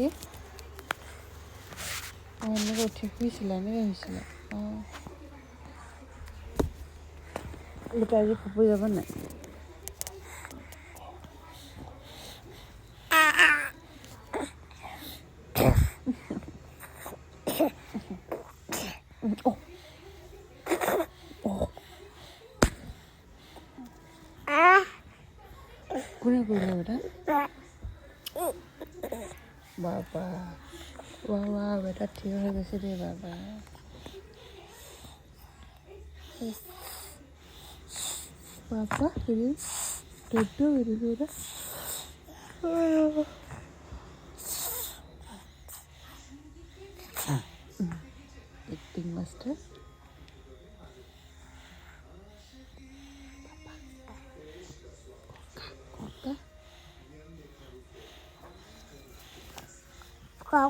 ৰাতি এনেকৈ উঠি শুইছিলে এনেকৈ হৈছিলে গোটেই আজি ফুপুৰি যাব নাই কোনে কৰিলে বেটা বাবা ৱা বেটা থিয় হৈ গৈছে দেই বাবা বাবা হেৰি দুধটো মেলিছে বেটা acting master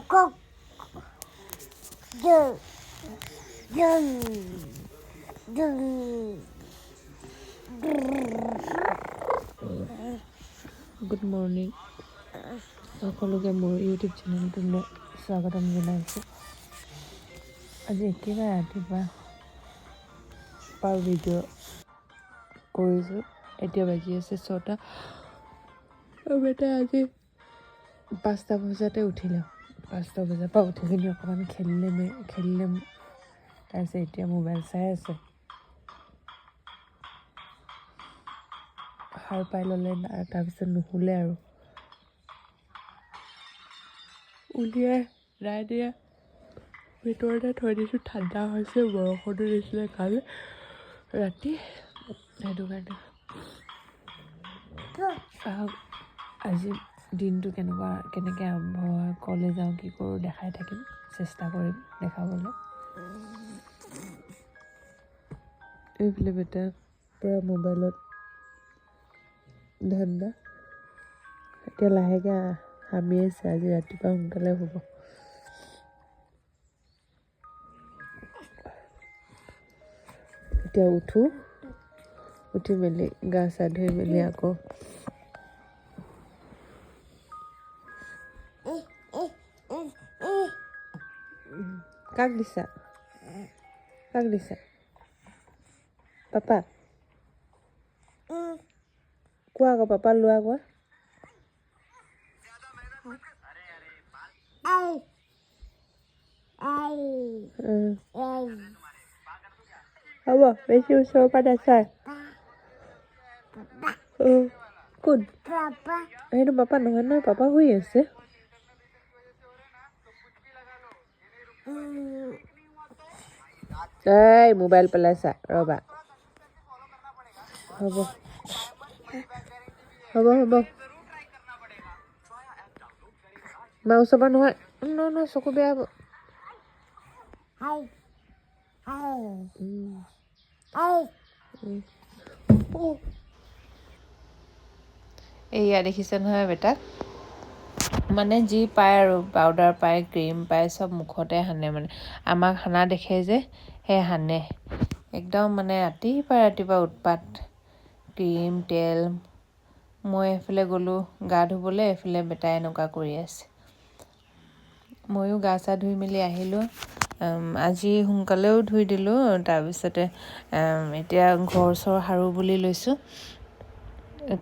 Go. Good morning সকলোকে মোৰ ইউটিউব চেনেলটোলৈ স্বাগতম জনাইছোঁ আজি একেবাৰে ৰাতিপুৱা ভিডিঅ' কৰিছোঁ এতিয়া বাজি আছে 6টা বেটা আজি 5টা বজাতে উঠিলে 5টা বজাৰ পৰা উঠি কিনি অকণমান খেলিলে তাৰপিছত এতিয়া মোবাইল চাই আছে সাৰ পাই ল'লে তাৰপিছত নুশুলে আৰু উলিয়াই নাই দিয়া ভিতৰতে থৈ দিছোঁ ঠাণ্ডা হৈছে বৰষুণো দিছিলে কালি ৰাতি সেইটো কাৰণে আজি দিনটো কেনেকৈ আৰম্ভ হয় কলেজ যাওঁ কি কৰোঁ দেখাই থাকিম চেষ্টা কৰিম দেখাবলৈ এইফালে বেটা পূৰা মোবাইলত ধান্দা এতিয়া লাহেকৈ হামি আছে আজি ৰাতিপুৱা সোনকালে হ'ব এতিয়া উঠি মেলি গা চা ধুই মেলি আকৌ কাক দিছা পাপা কোৱা আকৌ পাপা লোৱা কোৱা হ'ব বেছি ওচৰৰ পৰা নাচাই কোন সেইটো পাপা নহয় পাপা শুই আছে এই মোবাইল পেলাইছা ৰ'বা হ'ব মা ওচৰৰ পৰা নহয় নহয় চকু বেয়া হ'ব এয়া দেখিছে নহয় বেটাক মানে যি পায় আৰু পাউডাৰ পায় ক্ৰীম পায় চব মুখতে সানে মানে আমাক সানা দেখে যে সেই সানে একদম মানে ৰাতিপুৱা উৎপাত ক্ৰীম তেল মই এফালে গ'লোঁ গা ধুবলৈ এফালে বেটাই এনেকুৱা কৰি আছে ময়ো গা চা ধুই মেলি আহিলোঁ আজি সোনকালেও ধুই দিলোঁ তাৰপিছতে এতিয়া ঘৰ চৰ সাৰোঁ বুলি লৈছোঁ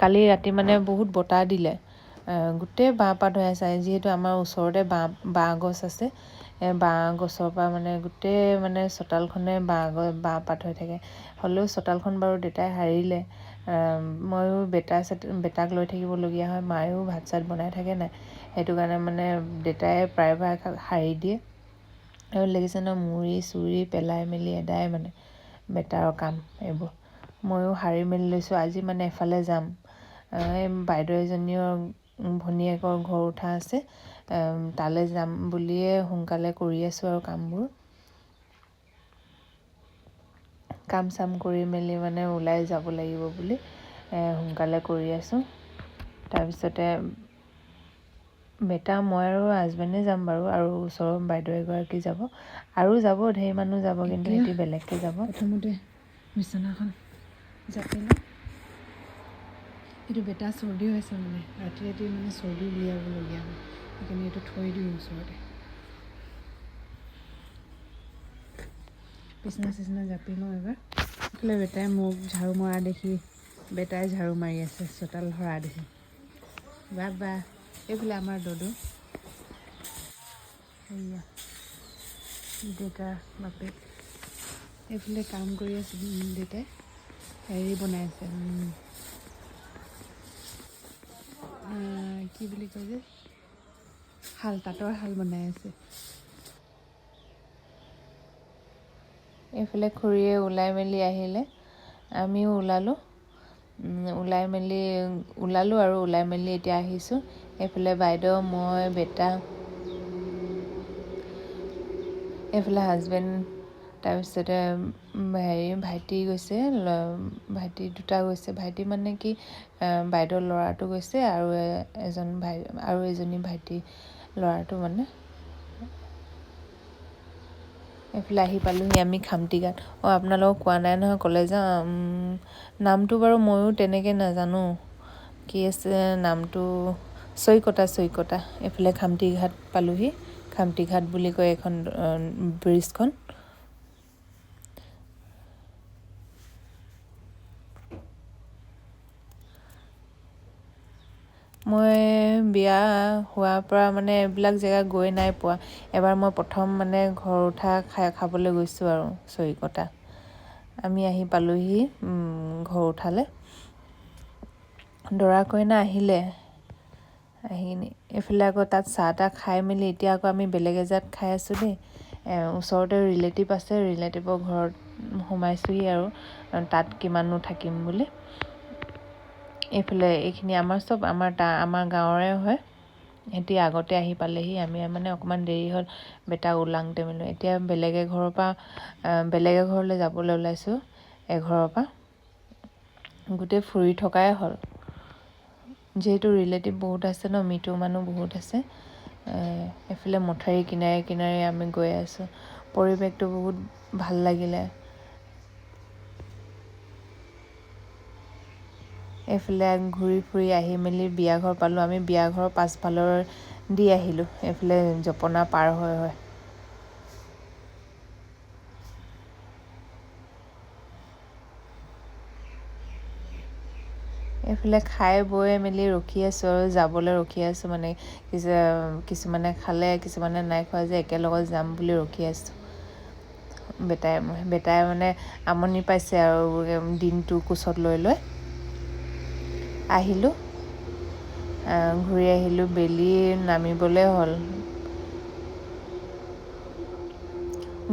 কালি ৰাতি মানে বহুত বতাহ দিলে গোটেই বাঁহ পাত হৈ আছে যিহেতু আমাৰ ওচৰতে বাঁহ গছ আছে বাঁহ গছৰ পৰা মানে গোটেই মানে চোতালখনে বাঁহ পাত হৈ থাকে হ'লেও চোতালখন বাৰু দেউতাই সাৰিলে ময়ো বেটাক লৈ থাকিবলগীয়া হয় মায়েও ভাত চাত বনাই থাকে নাই সেইটো কাৰণে মানে দেউতাই প্ৰায়ভাগ সাৰি দিয়ে আৰু লাগিছে ন মুৰি চুৰি পেলাই মেলি এদাই মানে বেটাৰৰ কাম এইবোৰ ময়ো সাৰি মেলি লৈছোঁ আজি মানে এফালে যাম এই বাইদেউ এজনীৰ ভনীয়েকৰ ঘৰ উঠা আছে তালৈ যাম বুলিয়ে সোনকালে কৰি আছোঁ আৰু কাম চাম কৰি মেলি মানে ওলাই যাব লাগিব বুলি সোনকালে কৰি আছোঁ তাৰপিছতে বেটা মই আৰু হাজবেণ্ডে যাম বাৰু আৰু ওচৰৰ বাইদেউ এগৰাকী যাব আৰু যাব ঢেৰ মানুহ যাব কিন্তু সিহঁতি বেলেগকৈ যাব প্ৰথমতে বিচনাখন জাপি লওঁ এইটো বেটা চৰ্দি হৈছে মানে ৰাতি মানে চৰ্দি উলিয়াবলগীয়া হয় সেইকাৰণে এইটো থৈ দিওঁ ওচৰতে। বিচনা চিচনা জাপি লওঁ এবাৰ। এইফালে বেটাই মোক ঝাৰু মৰা দেখি বেটাই ঝাৰু মাৰি আছে চোতাল সৰা দেখি। বা এইফালে আমাৰ দদু সেয়া দেউতাৰ বাপেক এইফালে কাম কৰি আছে। দেউতাই হেৰি বনাই আছে, কি বুলি কয় যে শাল, তাঁতৰ শাল বনাই আছে। এইফালে খুৰীয়ে ওলাই মেলি আহিলে, আমিও ওলালোঁ। ওলাই মেলি এতিয়া আহিছোঁ। এইফালে বাইদেউ, মই, বেটা, এইফালে হাজবেণ্ড, তাৰপিছতে ভাইটি গৈছে, ভাইটি দুটা গৈছে। ভাইটি মানে কি বাইদেউৰ ল'ৰাটো গৈছে আৰু এজনী ভাইটি ল'ৰাটো মানে। এইফালে আহি পালোঁহি আমি খামটি ঘাট। আপোনালোকক কোৱা নাই নহয় ক'লে যাওঁ। নামটো বাৰু ময়ো তেনেকৈ নাজানো, কি আছে নামটো, চৈকতা। এইফালে খামটি ঘাট পালোঁহি। খামটি ঘাট বুলি কয় এইখন ব্ৰিজখন। মই বিয়া হোৱাৰ পৰা মানে এইবিলাক জেগা গৈ নাই পোৱা। এবাৰ মই প্ৰথম মানে ঘৰ উঠা খাবলৈ গৈছোঁ আৰু চৈকতা। আমি আহি পালোঁহি ঘৰ উঠালে। দৰা কইনা আহিলে। এইফালে আকৌ তাত চাহ তাহ খাই মেলি এতিয়া আকৌ আমি বেলেগ এজেগাত খাই আছোঁ দেই। ওচৰতে ৰিলেটিভ আছে, ৰিলেটিভৰ ঘৰত সোমাইছোঁহি আৰু তাত কিমাননো থাকিম বুলি। এইফালে এইখিনি আমাৰ গাঁৱৰে হয়। সিহঁতি আগতে আহি পালেহি, আমি মানে অকণমান দেৰি হ'ল বেটা ওলাওঁতে মেলো। এতিয়া বেলেগ এঘৰলৈ যাবলৈ ওলাইছোঁ। এঘৰৰ পৰা গোটেই ফুৰি থকাই হ'ল, যিহেতু ৰিলেটিভ বহুত আছে ন, মিতিৰ মানুহ বহুত আছে। এইফালে মথাউৰি কিনাৰে আমি গৈ আছোঁ। পৰিৱেশটো বহুত ভাল লাগিলে। এইফালে ঘূৰি ফুৰি আহি মেলি বিয়া ঘৰ পালোঁ। আমি বিয়া ঘৰৰ পাছফালৰ দি আহিলোঁ, এইফালে জপনা পাৰ হৈ। এইফালে খাই বৈ মেলি ৰখি আছোঁ আৰু যাবলৈ ৰখি আছোঁ মানে। কিছুমানে খালে, কিছুমানে নাই খোৱা যে একেলগত যাম বুলি ৰখি আছোঁ। বেটাই মানে আমনি পাইছে আৰু দিনটো কোচত লৈ আহিলোঁ। ঘূৰি আহিলোঁ, বেলি নামিবলৈ হ'ল।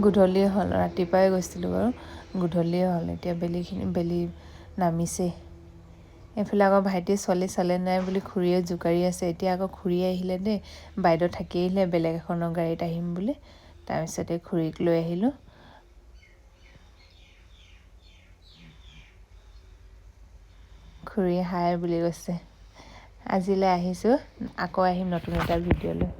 গধূলি হ'ল, ৰাতিপুৱাই গৈছিলোঁ বাৰু, গধূলিয়ে হ'ল। এতিয়া বেলি নামিছেই। এইফালে আকৌ ভাইটিয়ে ছোৱালী চালে নাই বুলি খুৰীয়ে জোকাৰি আছে। এতিয়া আকৌ খুৰী আহিলে দেই, বাইদেউ থাকি আহিলে বেলেগ এখনৰ গাড়ীত আহিম বুলি। তাৰপিছতে খুৰীক লৈ আহিলোঁ। খুৰী হাই বুলি কৈছে। আজিলৈ আহিছোঁ, আকৌ আহিম নতুন এটা ভিডিঅ' লৈ।